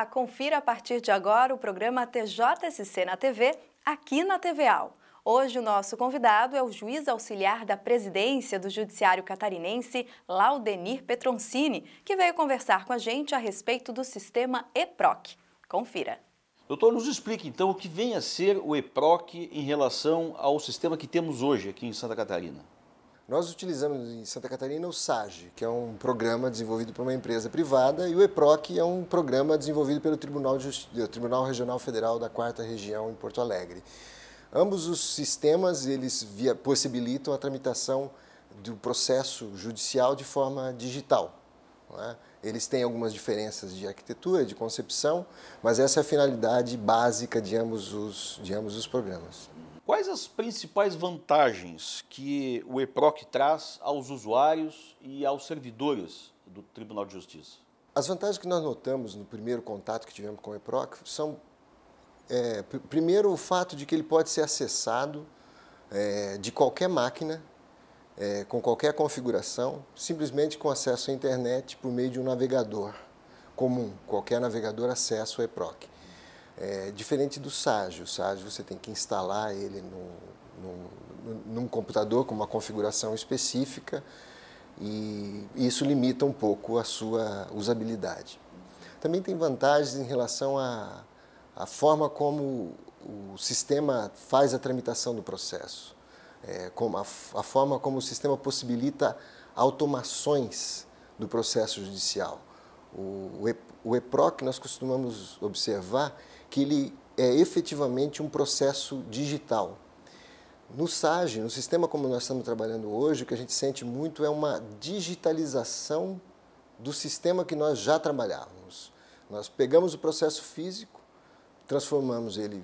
Olá, confira a partir de agora o programa TJSC na TV, aqui na TVAL. Hoje o nosso convidado é o juiz auxiliar da presidência do Judiciário Catarinense, Laudenir Petroncini, que veio conversar com a gente a respeito do sistema EPROC. Confira. Doutor, nos explique então o que vem a ser o EPROC em relação ao sistema que temos hoje aqui em Santa Catarina. Nós utilizamos em Santa Catarina o SAGE, que é um programa desenvolvido por uma empresa privada, e o EPROC é um programa desenvolvido pelo Tribunal Regional Federal da 4ª Região em Porto Alegre. Ambos os sistemas eles possibilitam a tramitação do processo judicial de forma digital. Não é? Eles têm algumas diferenças de arquitetura, de concepção, mas essa é a finalidade básica de ambos os programas. Quais as principais vantagens que o EPROC traz aos usuários e aos servidores do Tribunal de Justiça? As vantagens que nós notamos no primeiro contato que tivemos com o EPROC são, primeiro, o fato de que ele pode ser acessado de qualquer máquina, com qualquer configuração, simplesmente com acesso à internet por meio de um navegador comum. Qualquer navegador acessa o EPROC. Diferente do SAGE. O SAGE você tem que instalar ele num computador com uma configuração específica e isso limita um pouco a sua usabilidade. Também tem vantagens em relação à forma como o sistema faz a tramitação do processo, a forma como o sistema possibilita automações do processo judicial. O EPROC, nós costumamos observar que ele é efetivamente um processo digital. No SAGE, no sistema como nós estamos trabalhando hoje, o que a gente sente muito é uma digitalização do sistema que nós já trabalhávamos. Nós pegamos o processo físico, transformamos ele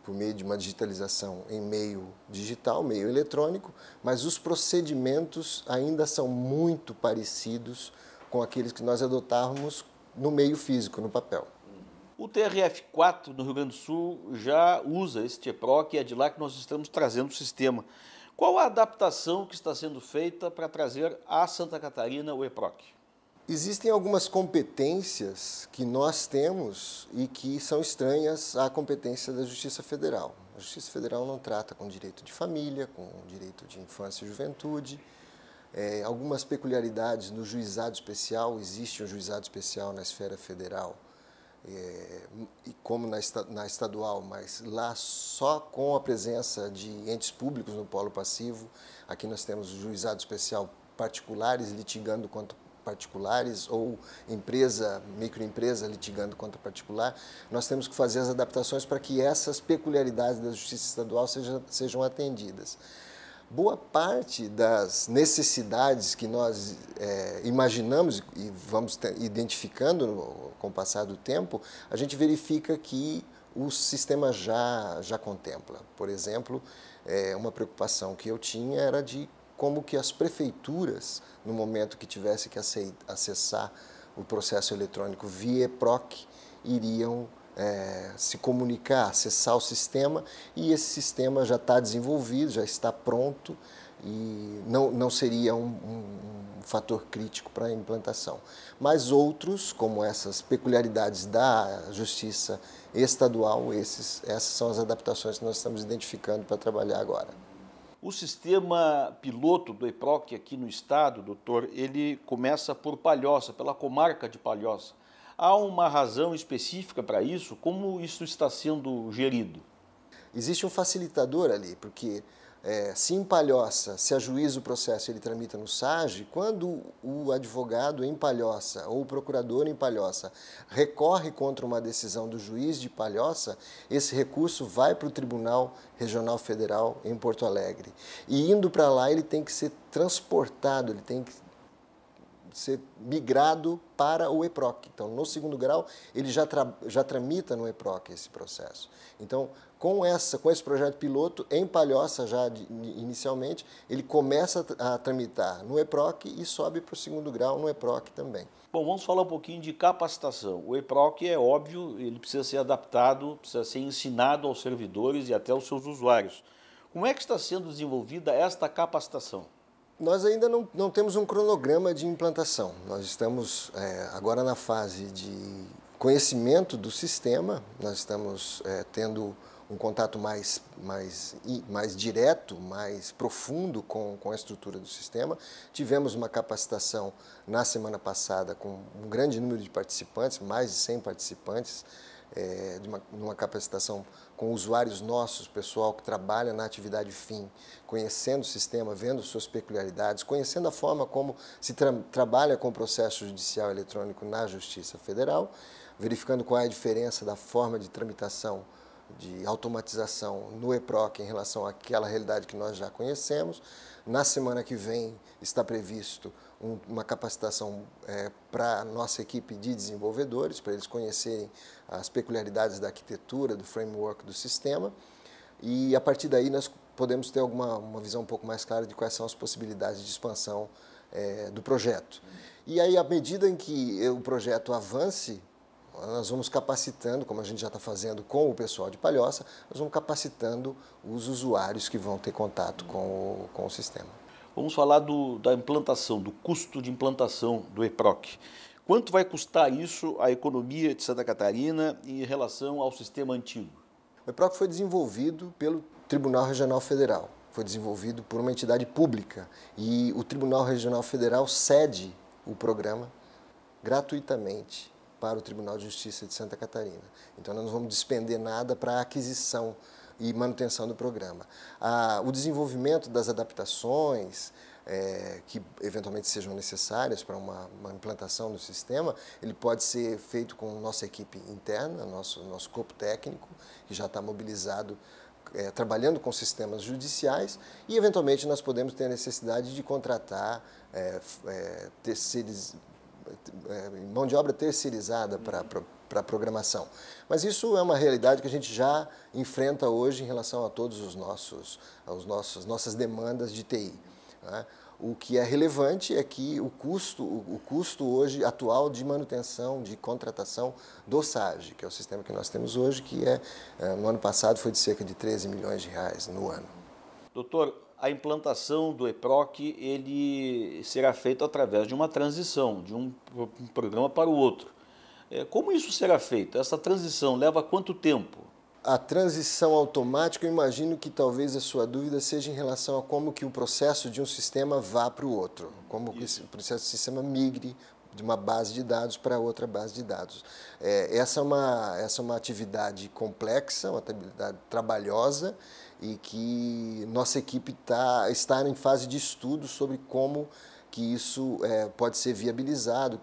por meio de uma digitalização em meio digital, meio eletrônico, mas os procedimentos ainda são muito parecidos com aqueles que nós adotávamos no meio físico, no papel. O TRF4 no Rio Grande do Sul já usa este EPROC e é de lá que nós estamos trazendo o sistema. Qual a adaptação que está sendo feita para trazer a Santa Catarina o EPROC? Existem algumas competências que nós temos e que são estranhas à competência da Justiça Federal. A Justiça Federal não trata com direito de família, com direito de infância e juventude. Algumas peculiaridades no juizado especial, existe um juizado especial na esfera federal, e como na estadual, mas lá só com a presença de entes públicos no polo passivo. Aqui nós temos o juizado especial particulares litigando contra particulares ou microempresa litigando contra particular. Nós temos que fazer as adaptações para que essas peculiaridades da justiça estadual sejam atendidas. Boa parte das necessidades que nós imaginamos e vamos identificando com o passar do tempo, a gente verifica que o sistema já contempla. Por exemplo, uma preocupação que eu tinha era de como que as prefeituras, no momento que tivesse que acessar o processo eletrônico via EPROC, iriam se comunicar, acessar o sistema, e esse sistema já está desenvolvido, já está pronto e não seria um fator crítico para a implantação. Mas outros, como essas peculiaridades da justiça estadual, essas são as adaptações que nós estamos identificando para trabalhar agora. O sistema piloto do EPROC aqui no estado, doutor, ele começa por Palhoça, pela comarca de Palhoça. Há uma razão específica para isso? Como isso está sendo gerido? Existe um facilitador ali, porque se em Palhoça se ajuiza o processo e ele tramita no SAGE, quando o advogado em Palhoça ou o procurador em Palhoça recorre contra uma decisão do juiz de Palhoça, esse recurso vai para o Tribunal Regional Federal em Porto Alegre. E indo para lá ele tem que ser transportado, ele tem que ser migrado para o EPROC. Então, no segundo grau, ele já tramita no EPROC esse processo. Então, com esse projeto piloto, em Palhoça, inicialmente, ele começa a tramitar no EPROC e sobe para o segundo grau no EPROC também. Bom, vamos falar um pouquinho de capacitação. O EPROC é óbvio, ele precisa ser adaptado, precisa ser ensinado aos servidores e até aos seus usuários. Como é que está sendo desenvolvida esta capacitação? Nós ainda não temos um cronograma de implantação. Nós estamos agora na fase de conhecimento do sistema, nós estamos tendo um contato mais direto, mais profundo com a estrutura do sistema. Tivemos uma capacitação na semana passada com um grande número de participantes, mais de 100 participantes, numa capacitação com usuários nossos, pessoal que trabalha na atividade fim, conhecendo o sistema, vendo suas peculiaridades, conhecendo a forma como se trabalha com o processo judicial eletrônico na Justiça Federal, verificando qual é a diferença da forma de tramitação, de automatização no EPROC em relação àquela realidade que nós já conhecemos. Na semana que vem está previsto uma capacitação para a nossa equipe de desenvolvedores, para eles conhecerem as peculiaridades da arquitetura, do framework do sistema, e a partir daí nós podemos ter uma visão um pouco mais clara de quais são as possibilidades de expansão do projeto. E aí, à medida em que o projeto avance, nós vamos capacitando, como a gente já está fazendo com o pessoal de Palhoça, nós vamos capacitando os usuários que vão ter contato com o sistema. Vamos falar da implantação, do custo de implantação do EPROC. Quanto vai custar isso à economia de Santa Catarina em relação ao sistema antigo? O EPROC foi desenvolvido pelo Tribunal Regional Federal, foi desenvolvido por uma entidade pública e o Tribunal Regional Federal cede o programa gratuitamente para o Tribunal de Justiça de Santa Catarina. Então, nós não vamos despender nada para a aquisição e manutenção do programa. O desenvolvimento das adaptações que eventualmente sejam necessárias para uma implantação do sistema, ele pode ser feito com nossa equipe interna, nosso corpo técnico, que já está mobilizado, trabalhando com sistemas judiciais, e eventualmente nós podemos ter a necessidade de contratar mão de obra terceirizada para a programação. Mas isso é uma realidade que a gente já enfrenta hoje em relação a todos nossas demandas de TI. Né? O que é relevante é que o custo hoje atual de manutenção, de contratação do SAGE, que é o sistema que nós temos hoje, que no ano passado foi de cerca de 13 milhões de reais no ano. Doutor, a implantação do EPROC ele será feita através de uma transição, de um programa para o outro. Como isso será feito? Essa transição leva quanto tempo? A transição automática, eu imagino que talvez a sua dúvida seja em relação a como que o processo de um sistema vá para o outro, como que o processo do sistema migre de uma base de dados para outra base de dados. Essa é uma atividade complexa, uma atividade trabalhosa, e que nossa equipe está em fase de estudo sobre como que isso pode ser viabilizado,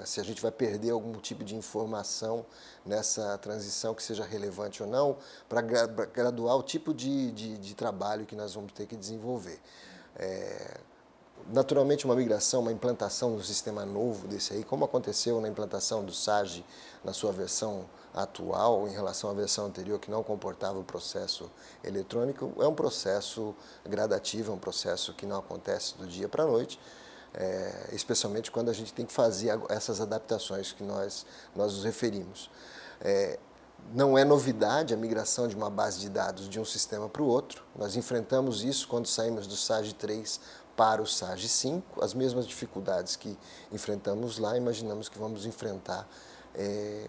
se a gente vai perder algum tipo de informação nessa transição que seja relevante ou não, para graduar o tipo de trabalho que nós vamos ter que desenvolver. Naturalmente, uma migração, uma implantação do sistema novo desse aí, como aconteceu na implantação do SAGE na sua versão atual, em relação à versão anterior, que não comportava o processo eletrônico, é um processo gradativo, é um processo que não acontece do dia para a noite, especialmente quando a gente tem que fazer essas adaptações que nós nos referimos. Não é novidade a migração de uma base de dados de um sistema para o outro. Nós enfrentamos isso quando saímos do SAGE 3 para o SAGE 5. As mesmas dificuldades que enfrentamos lá, imaginamos que vamos enfrentar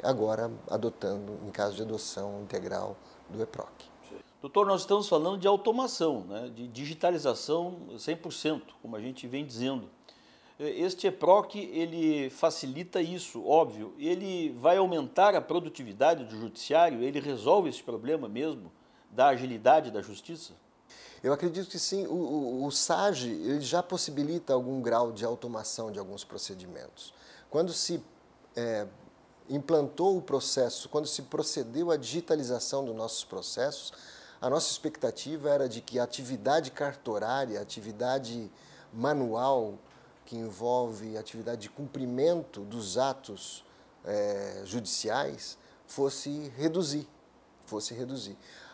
agora, adotando, em caso de adoção integral do EPROC. Doutor, nós estamos falando de automação, né, de digitalização 100%, como a gente vem dizendo. Este EPROC, ele facilita isso, óbvio. Ele vai aumentar a produtividade do judiciário? Ele resolve esse problema mesmo da agilidade da justiça? Eu acredito que sim. O SAGE ele já possibilita algum grau de automação de alguns procedimentos. Quando se implantou o processo, quando se procedeu à digitalização dos nossos processos, a nossa expectativa era de que a atividade cartorária, a atividade manual, que envolve a atividade de cumprimento dos atos judiciais, fosse reduzir.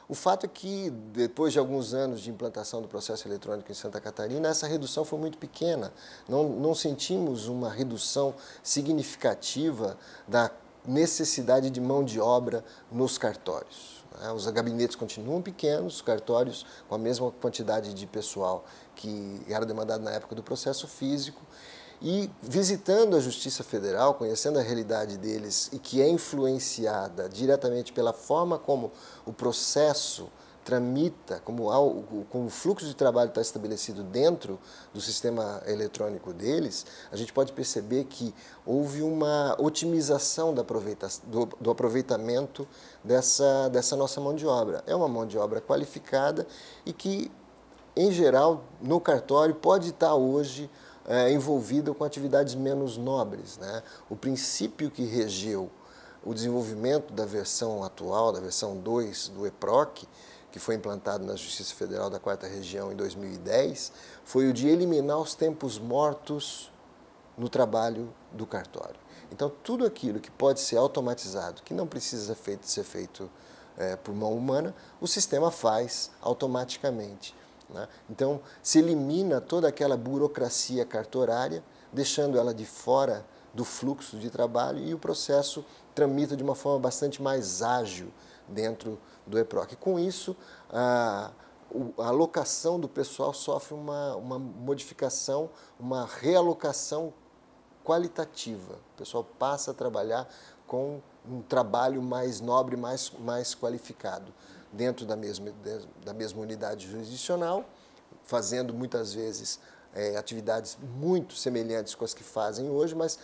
O fato é que, depois de alguns anos de implantação do processo eletrônico em Santa Catarina, essa redução foi muito pequena. Não sentimos uma redução significativa da necessidade de mão de obra nos cartórios. Os gabinetes continuam pequenos, os cartórios com a mesma quantidade de pessoal que era demandado na época do processo físico, E visitando a Justiça Federal, conhecendo a realidade deles e que é influenciada diretamente pela forma como o processo tramita, como o fluxo de trabalho está estabelecido dentro do sistema eletrônico deles, a gente pode perceber que houve uma otimização do aproveitamento dessa nossa mão de obra. É uma mão de obra qualificada e que, em geral, no cartório pode estar hoje envolvido com atividades menos nobres, né? O princípio que regeu o desenvolvimento da versão atual, da versão 2 do EPROC, que foi implantado na Justiça Federal da 4ª Região em 2010, foi o de eliminar os tempos mortos no trabalho do cartório. Então, tudo aquilo que pode ser automatizado, que não precisa ser feito por mão humana, o sistema faz automaticamente, né? Então, se elimina toda aquela burocracia cartorária, deixando ela de fora do fluxo de trabalho e o processo tramita de uma forma bastante mais ágil dentro do EPROC. Com isso, a alocação do pessoal sofre uma modificação, uma realocação qualitativa. O pessoal passa a trabalhar com um trabalho mais nobre, mais qualificado, dentro da mesma unidade jurisdicional, fazendo muitas vezes atividades muito semelhantes com as que fazem hoje, mas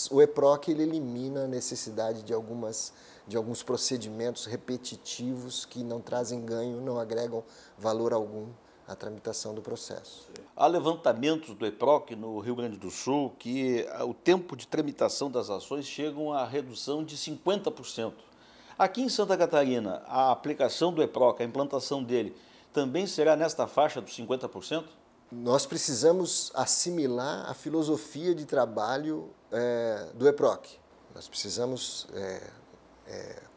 o EPROC ele elimina a necessidade de alguns procedimentos repetitivos que não trazem ganho, não agregam valor algum à tramitação do processo. Há levantamentos do EPROC no Rio Grande do Sul que o tempo de tramitação das ações chegam à redução de 50%. Aqui em Santa Catarina, a aplicação do EPROC, a implantação dele, também será nesta faixa dos 50%? Nós precisamos assimilar a filosofia de trabalho do EPROC. Nós precisamos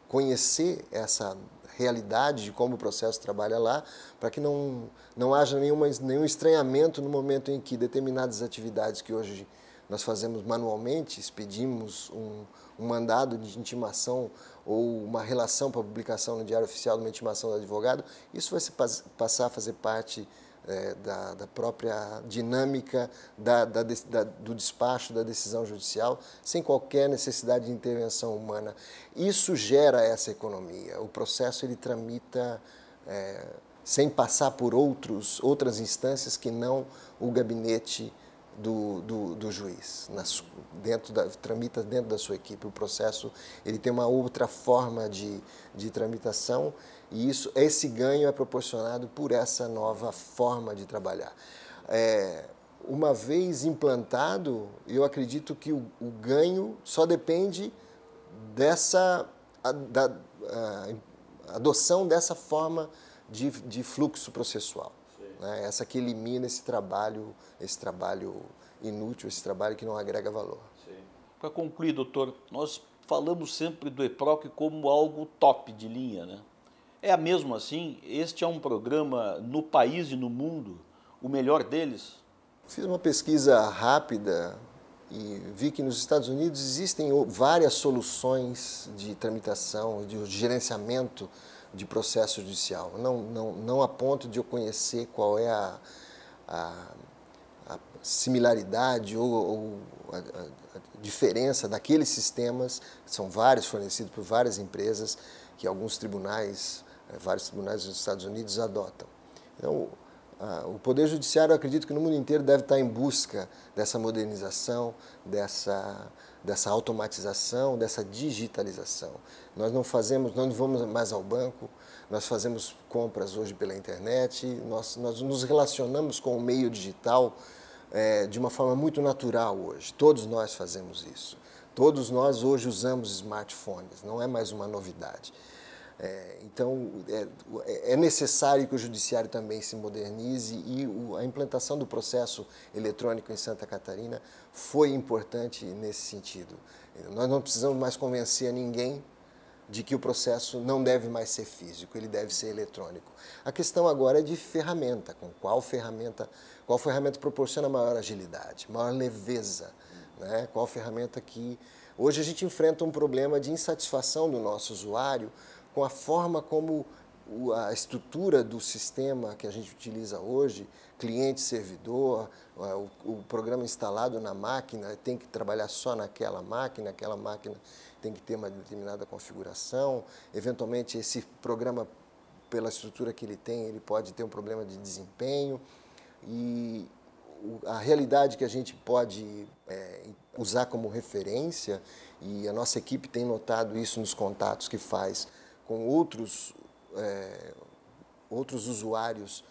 conhecer essa realidade de como o processo trabalha lá, para que não haja nenhum estranhamento no momento em que determinadas atividades que hoje nós fazemos manualmente, expedimos um mandado de intimação ou uma relação para publicação no Diário Oficial de uma intimação do advogado, isso vai passar a fazer parte da própria dinâmica do despacho da decisão judicial, sem qualquer necessidade de intervenção humana. Isso gera essa economia. O processo ele tramita sem passar por outras instâncias que não o gabinete do juiz, tramita dentro da sua equipe. O processo ele tem uma outra forma de tramitação e esse ganho é proporcionado por essa nova forma de trabalhar. Uma vez implantado, eu acredito que o ganho só depende da adoção dessa forma de fluxo processual. Né? Essa que elimina esse trabalho inútil, esse trabalho que não agrega valor. Para concluir, doutor, nós falamos sempre do EPROC como algo top de linha, né? É mesmo assim? Este é um programa no país e no mundo, o melhor deles? Fiz uma pesquisa rápida e vi que nos Estados Unidos existem várias soluções de tramitação, de gerenciamento de processo judicial. Não a ponto de eu conhecer qual é a similaridade ou a diferença daqueles sistemas, são vários fornecidos por várias empresas que vários tribunais dos Estados Unidos adotam. Então, o Poder Judiciário, eu acredito que no mundo inteiro deve estar em busca dessa modernização, dessa automatização, dessa digitalização. Nós não vamos mais ao banco, nós fazemos compras hoje pela internet, nós nos relacionamos com o meio digital de uma forma muito natural hoje. Todos nós fazemos isso. Todos nós hoje usamos smartphones, não é mais uma novidade. Então, é necessário que o judiciário também se modernize e a implantação do processo eletrônico em Santa Catarina foi importante nesse sentido. Nós não precisamos mais convencer a ninguém de que o processo não deve mais ser físico, ele deve ser eletrônico. A questão agora é de ferramenta, qual ferramenta proporciona maior agilidade, maior leveza, né? Qual ferramenta que... Hoje a gente enfrenta um problema de insatisfação do nosso usuário com a forma como a estrutura do sistema que a gente utiliza hoje, cliente-servidor, o programa instalado na máquina tem que trabalhar só naquela máquina, aquela máquina tem que ter uma determinada configuração, eventualmente esse programa, pela estrutura que ele tem, ele pode ter um problema de desempenho, e a realidade que a gente pode usar como referência, e a nossa equipe tem notado isso nos contatos que faz com outros usuários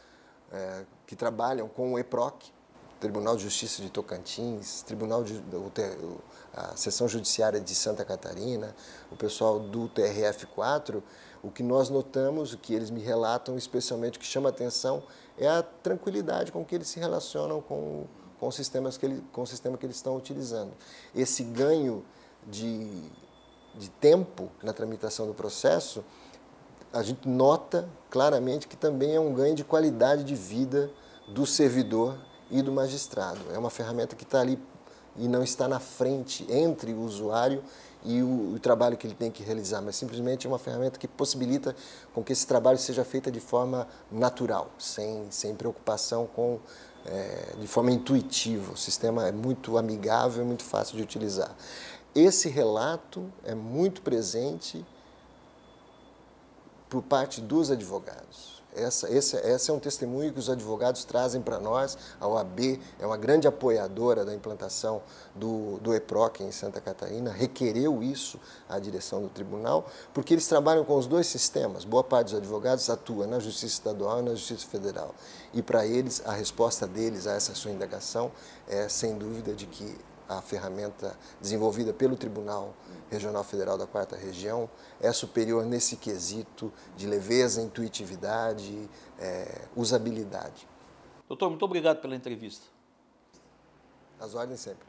que trabalham com o EPROC, Tribunal de Justiça de Tocantins, a Seção Judiciária de Santa Catarina, o pessoal do TRF4, o que nós notamos, o que eles me relatam, especialmente o que chama atenção, é a tranquilidade com que eles se relacionam com o sistema que eles estão utilizando. Esse ganho de tempo na tramitação do processo, a gente nota claramente que também é um ganho de qualidade de vida do servidor e do magistrado. É uma ferramenta que está ali e não está na frente entre o usuário e o trabalho que ele tem que realizar, mas simplesmente é uma ferramenta que possibilita com que esse trabalho seja feito de forma natural, sem preocupação de forma intuitiva. O sistema é muito amigável, é muito fácil de utilizar. Esse relato é muito presente por parte dos advogados. Esse é um testemunho que os advogados trazem para nós. A OAB é uma grande apoiadora da implantação do EPROC em Santa Catarina, requereu isso à direção do tribunal, porque eles trabalham com os dois sistemas. Boa parte dos advogados atua na Justiça Estadual e na Justiça Federal. E para eles, a resposta deles a essa sua indagação é, sem dúvida, de que a ferramenta desenvolvida pelo Tribunal Regional Federal da 4ª Região é superior nesse quesito de leveza, intuitividade, usabilidade. Doutor, muito obrigado pela entrevista. Às ordens sempre.